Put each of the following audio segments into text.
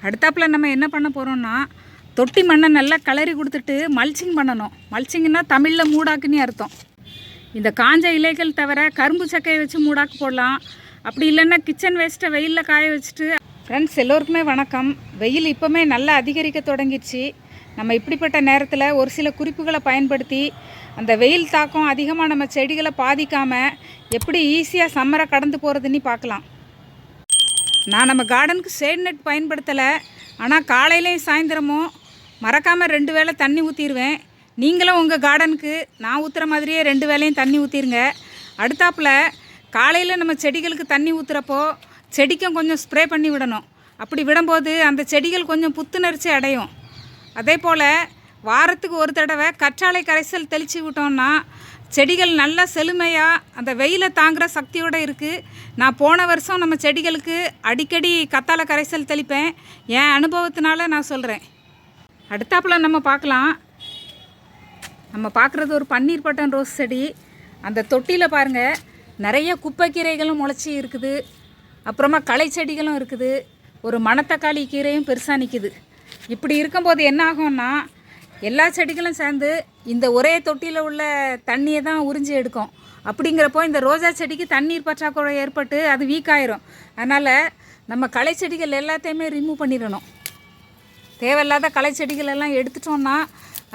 அடுத்தாப்புல நம்ம என்ன பண்ண போகிறோம்னா, தொட்டி மண்ணை நல்லா கிளறி கொடுத்துட்டு மல்ச்சிங் பண்ணணும். மல்ச்சிங்னா தமிழில் மூடாக்குன்னு அர்த்தம். இந்த காஞ்ச இலைகள் தவிர கரும்பு சக்கையை வச்சு மூடாக்கு போடலாம். அப்படி இல்லைன்னா கிச்சன் வேஸ்ட்டை வெயிலில் காய வச்சுட்டு. ஃப்ரெண்ட்ஸ் எல்லோருக்குமே வணக்கம். வெயில் இப்போமே நல்லா அதிகரிக்க தொடங்கிடுச்சு. நம்ம இப்படிப்பட்ட நேரத்தில் ஒரு சில குறிப்புகளை பயன்படுத்தி அந்த வெயில் தாக்கம் அதிகமாக நம்ம செடிகளை பாதிக்காமல் எப்படி ஈஸியாக சம்மரை கடந்து போகிறதுன்னு பார்க்கலாம். நான் நம்ம கார்டனுக்கு ஷேட் நெட் பயன்படுத்தலை. ஆனால் காலையிலையும் சாயந்தரமும் மறக்காமல் 2 வேளை தண்ணி ஊற்றிடுவேன். நீங்களும் உங்கள் கார்டனுக்கு நான் ஊற்றுற மாதிரியே 2 வேளையும் தண்ணி ஊற்றிடுங்க. அடுத்தாப்பில் காலையில் நம்ம செடிகளுக்கு தண்ணி ஊற்றுறப்போ செடிக்கும் கொஞ்சம் ஸ்ப்ரே பண்ணி விடணும். அப்படி விடும்போது அந்த செடிகள் கொஞ்சம் புத்துணர்ச்சி அடையும். அதே போல் வாரத்துக்கு ஒரு தடவை கற்றாழை கரைசல் தெளித்து விட்டோம்னா செடிகள் நல்லா செழுமையாக அந்த வெயிலை தாங்குகிற சக்தியோடு இருக்குது. நான் போன வருஷம் நம்ம செடிகளுக்கு அடிக்கடி கத்தாழை கரைசல் தெளிப்பேன். என் அனுபவத்தினால நான் சொல்கிறேன். அடுத்தாப்பில் நம்ம பார்க்கலாம். நம்ம பார்க்குறது ஒரு பன்னீர் பட்டன் ரோஸ் செடி. அந்த தொட்டியில் பாருங்கள், நிறைய குப்பைக்கீரைகளும் முளைச்சி இருக்குது. அப்புறமா களை செடிகளும் இருக்குது. ஒரு மணத்தக்காளி கீரையும் பெருசாக நிற்குது. இப்படி இருக்கும்போது என்ன ஆகும்னா, எல்லா செடிகளும் சேர்ந்து இந்த ஒரே தொட்டியில் உள்ள தண்ணியை தான் உறிஞ்சி எடுக்கும். அப்படிங்கிறப்போ இந்த ரோஜா செடிக்கு தண்ணீர் பற்றாக்குறை ஏற்பட்டு அது வீக் ஆயிரும். அதனால் நம்ம களை செடிகள் எல்லாத்தையுமே ரிமூவ் பண்ணிடணும். தேவையில்லாத களை செடிகள் எல்லாம் எடுத்துட்டோம்னா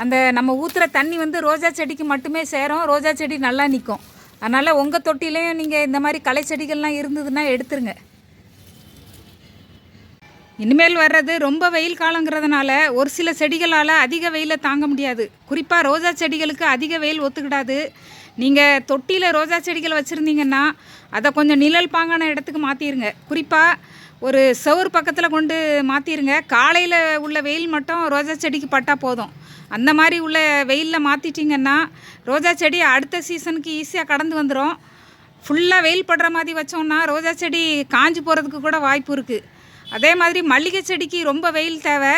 அந்த நம்ம ஊற்றுற தண்ணி வந்து ரோஜா செடிக்கு மட்டுமே சேரும். ரோஜா செடி நல்லா நிற்கும். அதனால் உங்கள் தொட்டிலையும் நீங்கள் இந்த மாதிரி களை செடிகள்லாம் இருந்ததுன்னா எடுத்துருங்க. இனிமேல் வர்றது ரொம்ப வெயில் காலங்கிறதுனால ஒரு சில செடிகளால் அதிக வெயிலை தாங்க முடியாது. குறிப்பாக ரோஜா செடிகளுக்கு அதிக வெயில் ஒத்துக்கிடாது. நீங்கள் தொட்டியில் ரோஜா செடிகள் வச்சுருந்தீங்கன்னா அதை கொஞ்சம் நிழல் பாங்கான இடத்துக்கு மாற்றிடுங்க. குறிப்பாக ஒரு செவுர் பக்கத்தில் கொண்டு மாற்றிடுங்க. காலையில் உள்ள வெயில் மட்டும் ரோஜா செடிக்கு பட்டால் போதும். அந்த மாதிரி உள்ள வெயிலில் மாற்றிட்டிங்கன்னா ரோஜா செடி அடுத்த சீசனுக்கு ஈஸியாக கடந்து வந்துடும். ஃபுல்லாக வெயில் படுற மாதிரி வச்சோம்னா ரோஜா செடி காஞ்சி போகிறதுக்கு கூட வாய்ப்பு இருக்குது. அதே மாதிரி மல்லிகை செடிக்கு ரொம்ப வெயில் தேவை.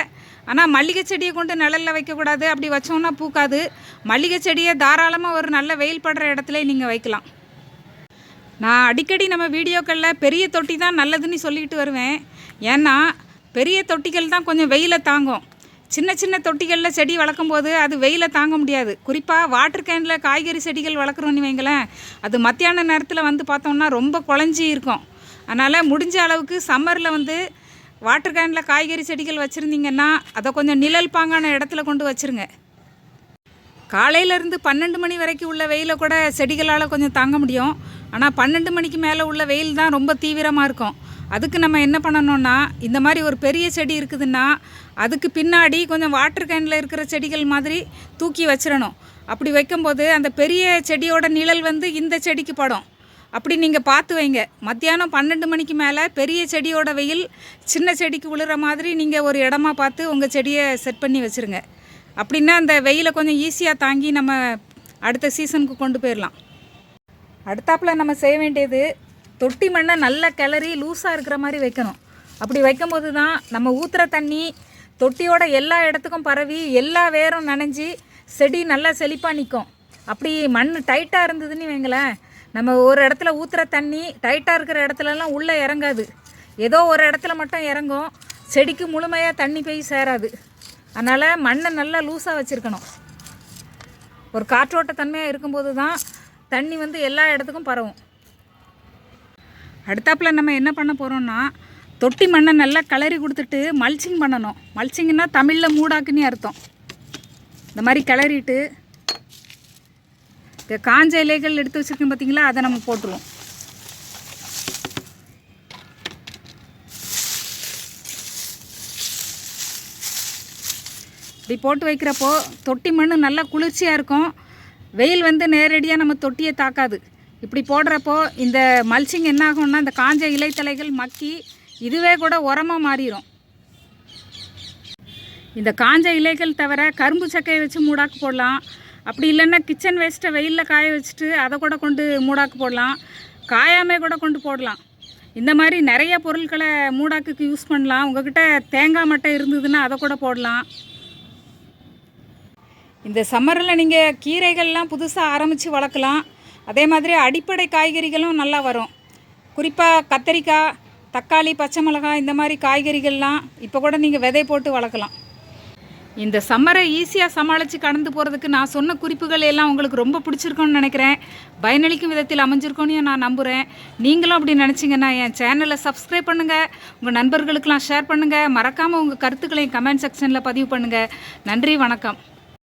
ஆனால் மல்லிகை செடியை கொண்டு நிழலில் வைக்கக்கூடாது. அப்படி வச்சோம்னா பூக்காது. மல்லிகை செடியை தாராளமாக ஒரு நல்ல வெயில் படுற இடத்துல நீங்கள் வைக்கலாம். நான் அடிக்கடி நம்ம வீடியோக்களில் பெரிய தொட்டி தான் நல்லதுன்னு சொல்லிட்டு வருவேன். ஏன்னா பெரிய தொட்டிகள் தான் கொஞ்சம் வெயிலை தாங்கும். சின்ன சின்ன தொட்டிகளில் செடி வளர்க்கும் போது அது வெயிலை தாங்க முடியாது. குறிப்பாக வாட்டர் கேனில் காய்கறி செடிகள் வளர்க்குறோன்னு வைங்களேன், அது மத்தியான நேரத்தில் வந்து பார்த்தோம்னா ரொம்ப குழஞ்சி இருக்கும். அதனால் முடிஞ்ச அளவுக்கு சம்மரில் வந்து வாட்டர் கேனில் காய்கறி செடிகள் வச்சுருந்தீங்கன்னா அதை கொஞ்சம் நிழல் பாங்கான இடத்துல கொண்டு வச்சுருங்க. காலையிலேருந்து 12 மணி வரைக்கும் உள்ள வெயிலை கூட செடிகளால் கொஞ்சம் தாங்க முடியும். ஆனால் 12 மணிக்கு மேலே உள்ள வெயில் தான் ரொம்ப தீவிரமாக இருக்கும். அதுக்கு நம்ம என்ன பண்ணணும்னா, இந்த மாதிரி ஒரு பெரிய செடி இருக்குதுன்னா அதுக்கு பின்னாடி கொஞ்சம் வாட்டர் கேனில் இருக்கிற செடிகள் மாதிரி தூக்கி வச்சிடணும். அப்படி வைக்கும்போது அந்த பெரிய செடியோட நிழல் வந்து இந்த செடிக்கு படும். அப்படி நீங்கள் பார்த்து வைங்க. மத்தியானம் 12 மணிக்கு மேலே பெரிய செடியோட வெயில் சின்ன செடிக்கு விழுற மாதிரி நீங்கள் ஒரு இடமா பார்த்து உங்கள் செடியை செட் பண்ணி வச்சுருங்க. அப்படின்னா அந்த வெயிலை கொஞ்சம் ஈஸியாக தாங்கி நம்ம அடுத்த சீசனுக்கு கொண்டு போயிடலாம். அடுத்தாப்பில் நம்ம செய்ய வேண்டியது, தொட்டி மண்ணை நல்லா கிளறி லூஸாக இருக்கிற மாதிரி வைக்கணும். அப்படி வைக்கும்போது தான் நம்ம ஊற்றுற தண்ணி தொட்டியோட எல்லா இடத்துக்கும் பரவி எல்லா வேரும் நனைஞ்சி செடி நல்லா செழிப்பாக நிற்கும். அப்படி மண் டைட்டாக இருந்ததுன்னு வைங்களேன், நம்ம ஒரு இடத்துல ஊற்றுற தண்ணி டைட்டாக இருக்கிற இடத்துலலாம் உள்ளே இறங்காது. ஏதோ ஒரு இடத்துல மட்டும் இறங்கும். செடிக்கு முழுமையாக தண்ணி போய் சேராது. அதனால் மண்ணை நல்லா லூஸாக வச்சுருக்கணும். ஒரு காற்றோட்ட தன்மையாக இருக்கும்போது தான் தண்ணி வந்து எல்லா இடத்துக்கும் பரவும். அடுத்தாப்பில் நம்ம என்ன பண்ண போகிறோம்னா, தொட்டி மண்ணை நல்லா கிளறி கொடுத்துட்டு மல்ச்சிங் பண்ணணும். மல்ச்சிங்னா தமிழில் மூடாக்குன்னு அர்த்தம். இந்த மாதிரி கிளறிட்டு காஞ்ச இலைகள் எடுத்து வச்சுருக்கோம் பார்த்தீங்களா, அதை நம்ம போட்டுருவோம். இப்படி போட்டு வைக்கிறப்போ தொட்டி மண் நல்லா குளிர்ச்சியாக இருக்கும். வெயில் வந்து நேரடியாக நம்ம தொட்டியை தாக்காது. இப்படி போடுறப்போ இந்த மல்ச்சிங் என்ன ஆகும்னா, இந்த காஞ்ச இலைத்தலைகள் மக்கி இதுவே கூட உரமாக மாறிடும். இந்த காஞ்ச இலைகள் தவிர கரும்பு சக்கையை வச்சு மூடாக்கு போடலாம். அப்படி இல்லைன்னா கிச்சன் வேஸ்ட்டை வெயிலில் காய வச்சுட்டு அதை கூட கொண்டு மூடாக்கு போடலாம். காயாமே கூட கொண்டு போடலாம். இந்த மாதிரி நிறைய பொருட்களை மூடாக்குக்கு யூஸ் பண்ணலாம். உங்கள்கிட்ட தேங்காய் மட்டை இருந்ததுன்னா அதை கூட போடலாம். இந்த சம்மரில் நீங்கள் கீரைகள்லாம் புதுசாக ஆரம்பித்து வளர்க்கலாம். அதே மாதிரி அடிப்படை காய்கறிகளும் நல்லா வரும். குறிப்பாக கத்தரிக்காய், தக்காளி, பச்சை மிளகாய் இந்த மாதிரி காய்கறிகள்லாம் இப்போ கூட நீங்கள் விதை போட்டு வளர்க்கலாம். இந்த சம்மரை ஈஸியாக சமாளித்து கடந்து போகிறதுக்கு நான் சொன்ன குறிப்புகள் எல்லாம் உங்களுக்கு ரொம்ப பிடிச்சிருக்கோன்னு நினைக்கிறேன். பயனளிக்கும் விதத்தில் அமைஞ்சிருக்கோன்னு நான் நம்புகிறேன். நீங்களும் அப்படி நினச்சிங்கன்னா என் சேனலை சப்ஸ்கிரைப் பண்ணுங்கள், உங்கள் நண்பர்களுக்கெல்லாம் ஷேர் பண்ணுங்கள், மறக்காமல் உங்கள் கருத்துக்களையும் கமெண்ட் செக்ஷனில் பதிவு பண்ணுங்கள். நன்றி, வணக்கம்.